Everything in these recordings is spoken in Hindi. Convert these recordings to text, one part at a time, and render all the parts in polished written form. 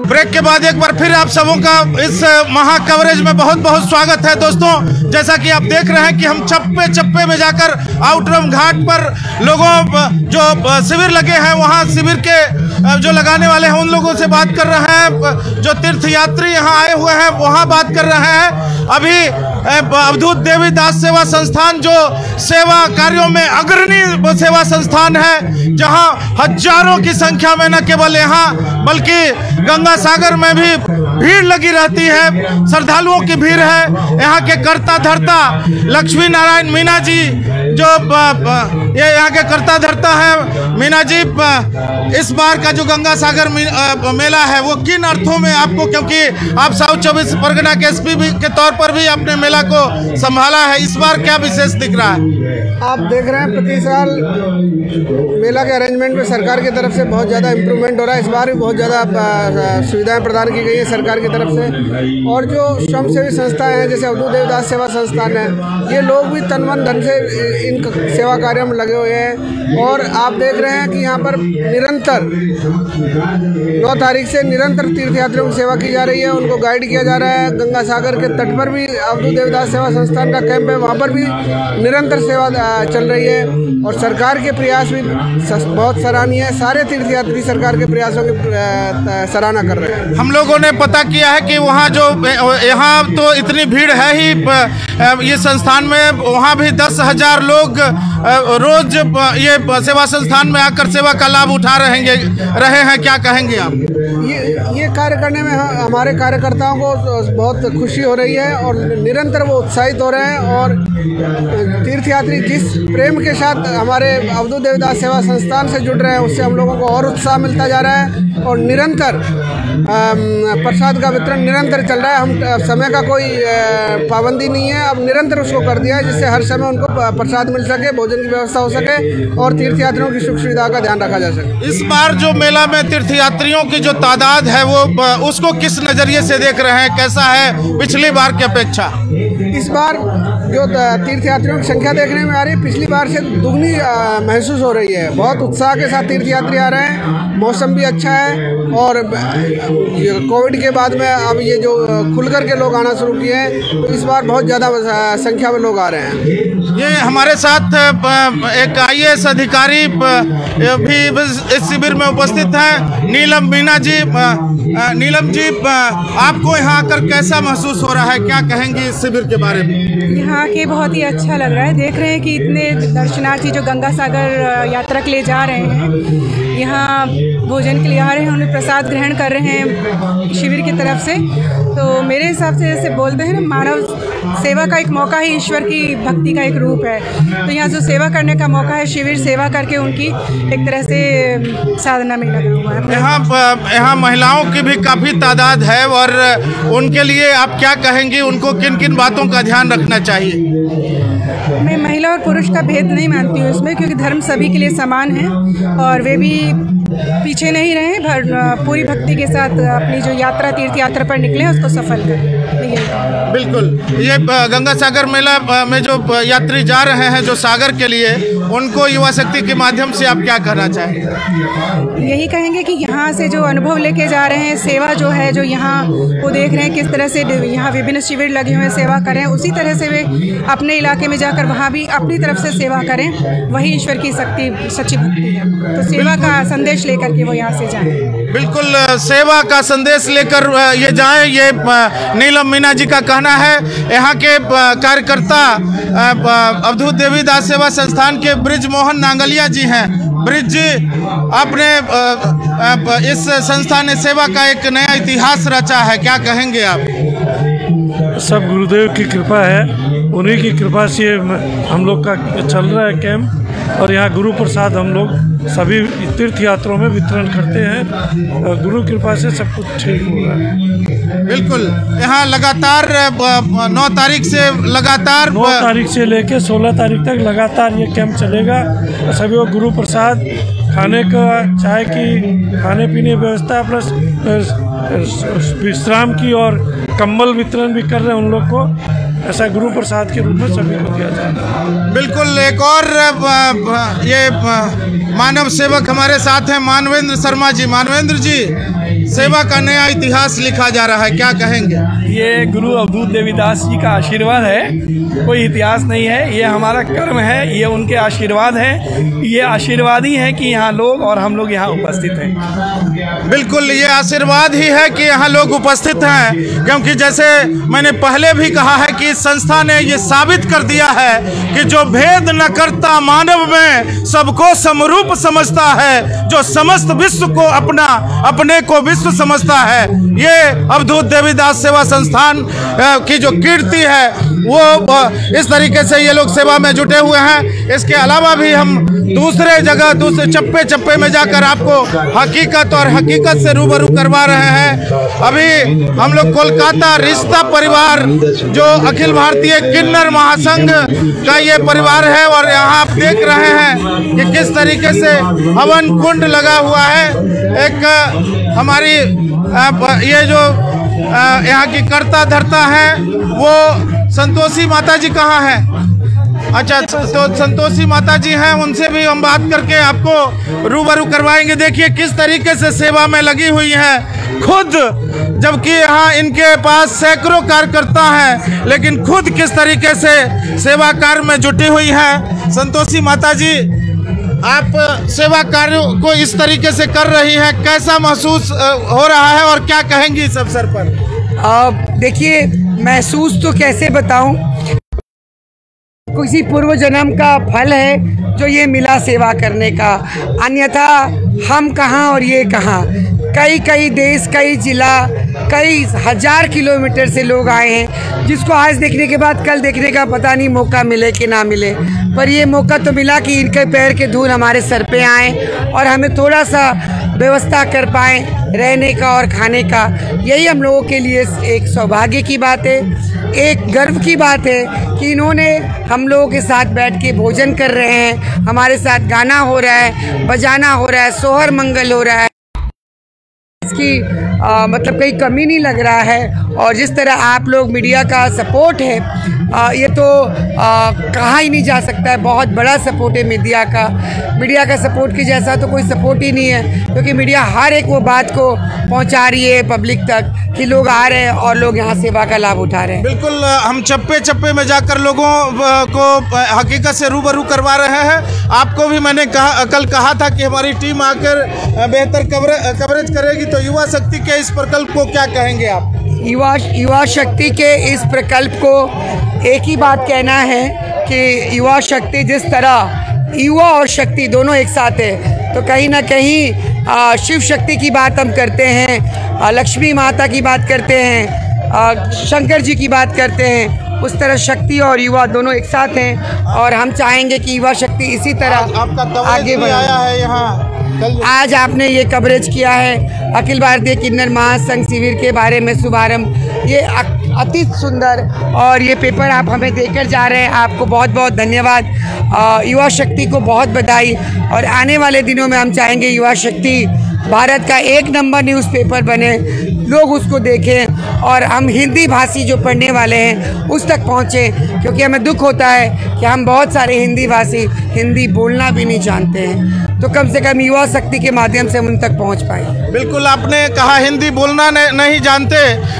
ब्रेक के बाद एक बार फिर आप सबों का इस महा कवरेज में बहुत बहुत स्वागत है दोस्तों। जैसा कि आप देख रहे हैं कि हम चप्पे चप्पे में जाकर आउटरम घाट पर लोगों जो शिविर लगे हैं वहां शिविर के जो लगाने वाले हैं उन लोगों से बात कर रहे हैं। जो तीर्थयात्री यहां आए हुए हैं वहां बात कर रहे हैं। अभी अवधूत देवी दास सेवा संस्थान जो सेवा कार्यों में अग्रणी सेवा संस्थान है, जहां हजारों की संख्या में न केवल यहाँ बल्कि गंगा सागर में भी भीड़ लगी रहती है, श्रद्धालुओं की भीड़ है। यहाँ के कर्ता धर्ता लक्ष्मी नारायण मीना जी जो ये यहाँ के कर्ता धर्ता है मीना जी, इस बार का जो गंगा सागर मेला है वो किन अर्थों में आपको, क्योंकि आप साउथ 24 परगना के एसपी के तौर पर भी अपने मेला को संभाला है, इस बार क्या विशेष दिख रहा है? आप देख रहे हैं प्रति साल मेला के अरेंजमेंट में सरकार की तरफ से बहुत ज़्यादा इम्प्रूवमेंट हो रहा है। इस बार भी बहुत ज़्यादा सुविधाएं प्रदान की गई है सरकार की तरफ से। और जो स्वयंसेवी संस्थाएं हैं जैसे अवधूत देवदास सेवा संस्थान है, ये लोग भी तन मन धन से इन सेवा कार्यों में लगे हुए हैं। और आप देख रहे हैं कि यहाँ पर निरंतर 9 तारीख से निरंतर तीर्थयात्रियों की सेवा की जा रही है, उनको गाइड किया जा रहा है। गंगा सागर के तट पर भी अवधूत देवदास सेवा संस्थान का कैंप है, वहाँ पर भी निरंतर सेवा चल रही है। और सरकार के प्रयास भी बहुत सराहनीय है। सारे तीर्थयात्री सरकार के प्रयासों की सराहना कर रहे हैं। हम लोगों ने पता किया है कि वहाँ जो यहाँ तो इतनी भीड़ है ही ये संस्थान में, वहाँ भी 10,000 लोग रोज ये सेवा संस्थान में आकर सेवा का लाभ उठा रहे हैं। क्या कहेंगे आप? ये कार्य करने में हमारे कार्यकर्ताओं को बहुत खुशी हो रही है और निरंतर वो उत्साहित हो रहे हैं। और तीर्थयात्री जिस प्रेम के साथ हमारे अवधूत देवदास सेवा संस्थान से जुड़ रहे हैं, उससे हम लोगों को और उत्साह मिलता जा रहा है। और निरंतर प्रसाद का वितरण निरंतर चल रहा है। हम समय का कोई पाबंदी नहीं है, अब निरंतर उसको कर दिया है जिससे हर समय उनको प्रसाद मिल सके, भोजन की व्यवस्था हो सके और तीर्थयात्रियों की सुख सुविधा का ध्यान रखा जा सके। इस बार जो मेला में तीर्थयात्रियों की जो तादाद है वो उसको किस नजरिए से देख रहे हैं? कैसा है पिछली बार की अपेक्षा? इस बार जो तीर्थयात्रियों की संख्या देखने में आ रही है पिछली बार से दुगनी महसूस हो रही है। बहुत उत्साह के साथ तीर्थयात्री आ रहे हैं, मौसम भी अच्छा है। और कोविड के बाद में अब ये जो खुलकर के लोग आना शुरू किए हैं, तो इस बार बहुत ज़्यादा संख्या में लोग आ रहे हैं। ये हमारे साथ एक IAS अधिकारी भी इस शिविर में उपस्थित हैं, नीलम मीना जी। नीलम जी, आपको यहाँ आकर कैसा महसूस हो रहा है? क्या कहेंगी इस शिविर के बारे में? यहाँ के बहुत ही अच्छा लग रहा है। देख रहे हैं कि इतने दर्शनार्थी जो गंगा सागर यात्रा के लिए जा रहे हैं, यहाँ भोजन के लिए आ रहे हैं, उन्हें प्रसाद ग्रहण कर रहे हैं शिविर की तरफ से। तो मेरे हिसाब से जैसे बोलते हैं ना, मानव सेवा का एक मौका ही ईश्वर की भक्ति का एक रूप है। तो यहाँ जो सेवा करने का मौका है, शिविर सेवा करके उनकी एक तरह से साधना में लगा हुआ है। यहाँ महिलाओं की भी काफ़ी तादाद है और उनके लिए आप क्या कहेंगी? उनको किन किन बातों का ध्यान रखना चाहिए? मैं महिला और पुरुष का भेद नहीं मानती हूँ इसमें, क्योंकि धर्म सभी के लिए समान है और वे भी पीछे नहीं रहे, पूरी भक्ति के साथ अपनी जो यात्रा तीर्थ यात्रा पर निकले उसको सफल करें। बिल्कुल। ये गंगा सागर मेला में जो यात्री जा रहे हैं जो सागर के लिए, उनको युवा शक्ति के माध्यम से आप क्या कहना चाहेंगे? यही कहेंगे कि यहाँ से जो अनुभव लेके जा रहे हैं, सेवा जो है जो यहाँ वो देख रहे हैं किस तरह से यहाँ विभिन्न शिविर लगे हुए हैं, सेवा करें, उसी तरह से वे अपने इलाके में जाकर वहाँ भी अपनी तरफ से सेवा करें। वही ईश्वर की शक्ति सच्ची भक्ति है। तो सेवा का संदेश लेकर के वो यहाँ से जाएं। बिल्कुल, सेवा का संदेश लेकर ये जाएं, ये नीलम मीना जी का कहना है। यहाँ के कार्यकर्ता अवधूत देवी दास सेवा संस्थान के ब्रिज मोहन नांगलिया जी हैं। ब्रिज जी, आपने इस संस्था ने सेवा का एक नया इतिहास रचा है, क्या कहेंगे आप? सब गुरुदेव की कृपा है, उन्हीं की कृपा से हम लोग का चल रहा है कैंप। और यहाँ गुरु प्रसाद हम लोग सभी तीर्थ यात्रों में वितरण करते हैं। गुरु कृपा से सब कुछ ठीक हो रहा है। बिल्कुल, यहाँ लगातार 9 तारीख से लगातार 9 तारीख से लेके 16 तारीख तक लगातार ये कैंप चलेगा। सभी को गुरु प्रसाद, खाने का, चाय की, खाने पीने व्यवस्था प्लस विश्राम की और कंबल वितरण भी कर रहे हैं उन लोग को। ऐसा गुरु प्रसाद के रूप में सभी को दिया जाए। बिल्कुल। एक और ये मानव सेवक हमारे साथ हैं, मानवेंद्र शर्मा जी। मानवेंद्र जी, सेवा का नया इतिहास लिखा जा रहा है, क्या कहेंगे? ये गुरु अवधूत देवीदास जी का आशीर्वाद है, कोई इतिहास नहीं है। ये हमारा कर्म है, ये उनके आशीर्वाद है। ये आशीर्वाद ही है कि यहाँ लोग और हम लोग यहाँ उपस्थित हैं। बिल्कुल, ये आशीर्वाद ही है कि यहाँ लोग उपस्थित हैं, क्योंकि जैसे मैंने पहले भी कहा है कि इस संस्था ने ये साबित कर दिया है कि जो भेद न करता मानव में सबको समरूप समझता है, जो समस्त विश्व को अपने को विश्व समझता है। ये अवधूत देवीदास सेवा संस्थान की जो कीर्ति है वो इस तरीके से ये लोग सेवा में जुटे हुए हैं। इसके अलावा भी हम दूसरे जगह दूसरे चप्पे चप्पे में जाकर आपको हकीकत और हकीकत से रूबरू करवा रहे हैं। अभी हम लोग कोलकाता रिश्ता परिवार जो अखिल भारतीय किन्नर महासंघ का ये परिवार है, और यहाँ आप देख रहे हैं कि किस तरीके से हवन कुंड लगा हुआ है। एक हमारी ये जो यहाँ की कर्ता धर्ता है वो संतोषी माता जी कहाँ हैं? अच्छा, तो संतोषी माता जी हैं, उनसे भी हम बात करके आपको रूबरू करवाएंगे। देखिए किस तरीके से सेवा में लगी हुई हैं खुद, जबकि यहाँ इनके पास सैकड़ों कार्यकर्ता हैं, लेकिन खुद किस तरीके से सेवा कार्य में जुटी हुई हैं। संतोषी माता जी, आप सेवा कार्य को इस तरीके से कर रही हैं, कैसा महसूस हो रहा है और क्या कहेंगी इस अवसर पर? देखिए, महसूस तो कैसे बताऊं, किसी पूर्व जन्म का फल है जो ये मिला सेवा करने का। अन्यथा हम कहाँ और ये कहाँ। कई देश, कई जिला, कई हजार किलोमीटर से लोग आए हैं, जिसको आज देखने के बाद कल देखने का पता नहीं मौका मिले कि ना मिले। पर ये मौका तो मिला कि इनके पैर के धूल हमारे सर पे आए और हमें थोड़ा सा व्यवस्था कर पाएँ रहने का और खाने का। यही हम लोगों के लिए एक सौभाग्य की बात है, एक गर्व की बात है कि इन्होंने हम लोगों के साथ बैठ के भोजन कर रहे हैं, हमारे साथ गाना हो रहा है, बजाना हो रहा है, सोहर मंगल हो रहा है। इसकी मतलब कहीं कमी नहीं लग रहा है। और जिस तरह आप लोग मीडिया का सपोर्ट है, ये तो कहा ही नहीं जा सकता है। बहुत बड़ा सपोर्ट है मीडिया का सपोर्ट के जैसा तो कोई सपोर्ट ही नहीं है, क्योंकि मीडिया हर एक वो बात को पहुंचा रही है पब्लिक तक कि लोग आ रहे हैं और लोग यहाँ सेवा का लाभ उठा रहे हैं। बिल्कुल, हम चप्पे चप्पे में जाकर लोगों को हकीकत से रूबरू करवा रहे हैं। आपको भी मैंने कल कहा था कि हमारी टीम आकर बेहतर कवरेज करेगी, तो युवा शक्ति के इस प्रकल्प को क्या कहेंगे आप? युवा शक्ति के इस प्रकल्प को एक ही बात कहना है कि युवा शक्ति जिस तरह युवा और शक्ति दोनों एक साथ है, तो कहीं ना कहीं शिव शक्ति की बात हम करते हैं, लक्ष्मी माता की बात करते हैं, शंकर जी की बात करते हैं, उस तरह शक्ति और युवा दोनों एक साथ हैं। और हम चाहेंगे कि युवा शक्ति इसी तरह आगे बढ़े। आया है यहाँ आज आपने ये कवरेज किया है अखिल भारतीय किन्नर महासंघ शिविर के बारे में शुभारंभ, ये अति सुंदर, और ये पेपर आप हमें देकर जा रहे हैं, आपको बहुत बहुत धन्यवाद। युवा शक्ति को बहुत बधाई। और आने वाले दिनों में हम चाहेंगे युवा शक्ति भारत का 1 नंबर न्यूज़पेपर बने, लोग उसको देखें और हम हिंदी भाषी जो पढ़ने वाले हैं उस तक पहुँचें, क्योंकि हमें दुख होता है कि हम बहुत सारे हिंदी भाषी हिंदी बोलना भी नहीं जानते हैं, तो कम से कम युवा शक्ति के माध्यम से हम उन तक पहुँच पाए। बिल्कुल, आपने कहा हिंदी बोलना नहीं जानते,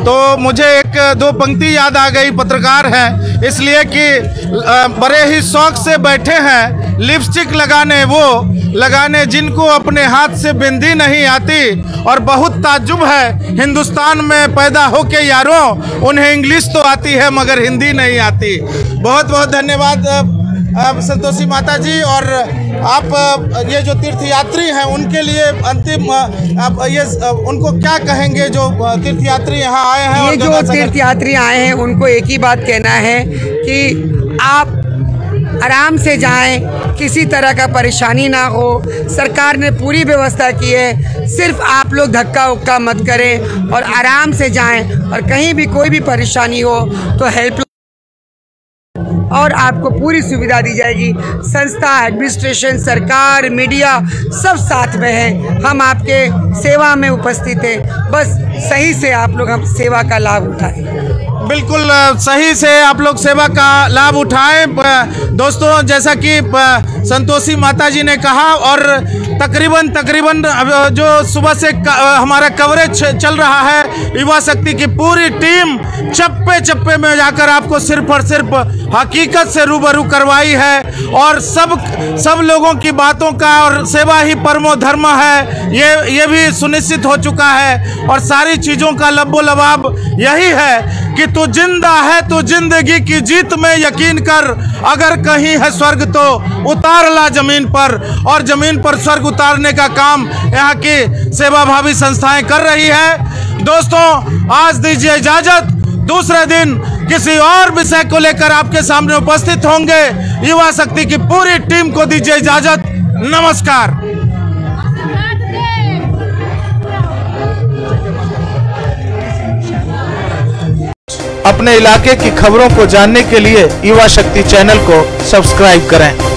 तो मुझे 1-2 पंक्ति याद आ गई। पत्रकार हैं इसलिए कि बड़े ही शौक से बैठे हैं लिपस्टिक लगाने जिनको अपने हाथ से बिंदी नहीं आती, और बहुत ताज्जुब है हिंदुस्तान में पैदा होके यारों, उन्हें इंग्लिश तो आती है मगर हिंदी नहीं आती। बहुत बहुत धन्यवाद संतोषी माता जी। और आप ये जो तीर्थयात्री हैं उनके लिए अंतिम आप ये उनको क्या कहेंगे जो तीर्थयात्री यहाँ आए हैं? ये जो तीर्थयात्री आए हैं उनको एक ही बात कहना है कि आप आराम से जाएं, किसी तरह का परेशानी ना हो। सरकार ने पूरी व्यवस्था की है, सिर्फ आप लोग धक्का उक्का मत करें और आराम से जाएं। और कहीं भी कोई भी परेशानी हो तो हेल्प और आपको पूरी सुविधा दी जाएगी। संस्था, एडमिनिस्ट्रेशन, सरकार, मीडिया सब साथ में है। हम आपके सेवा में उपस्थित हैं, बस सही से आप लोग हम सेवा का लाभ उठाएं। बिल्कुल सही से आप लोग सेवा का लाभ उठाएं। दोस्तों, जैसा कि संतोषी माता जी ने कहा, और तकरीबन जो सुबह से हमारा कवरेज चल रहा है, युवा शक्ति की पूरी टीम चप्पे चप्पे में जाकर आपको सिर्फ और सिर्फ हकीकत से रूबरू करवाई है, और सब लोगों की बातों का और सेवा ही परमो धर्म है, ये भी सुनिश्चित हो चुका है। और सारी चीज़ों का लब्बो लबाब यही है कि तू जिंदा है तो जिंदगी की जीत में यकीन कर, अगर कहीं है स्वर्ग तो उतार ला जमीन पर, और जमीन पर स्वर्ग उतारने का काम यहाँ की सेवाभावी संस्थाएं कर रही है। दोस्तों, आज दीजिए इजाजत, दूसरे दिन किसी और विषय को लेकर आपके सामने उपस्थित होंगे। युवा शक्ति की पूरी टीम को दीजिए इजाजत। नमस्कार। अपने इलाके की खबरों को जानने के लिए युवा शक्ति चैनल को सब्सक्राइब करें।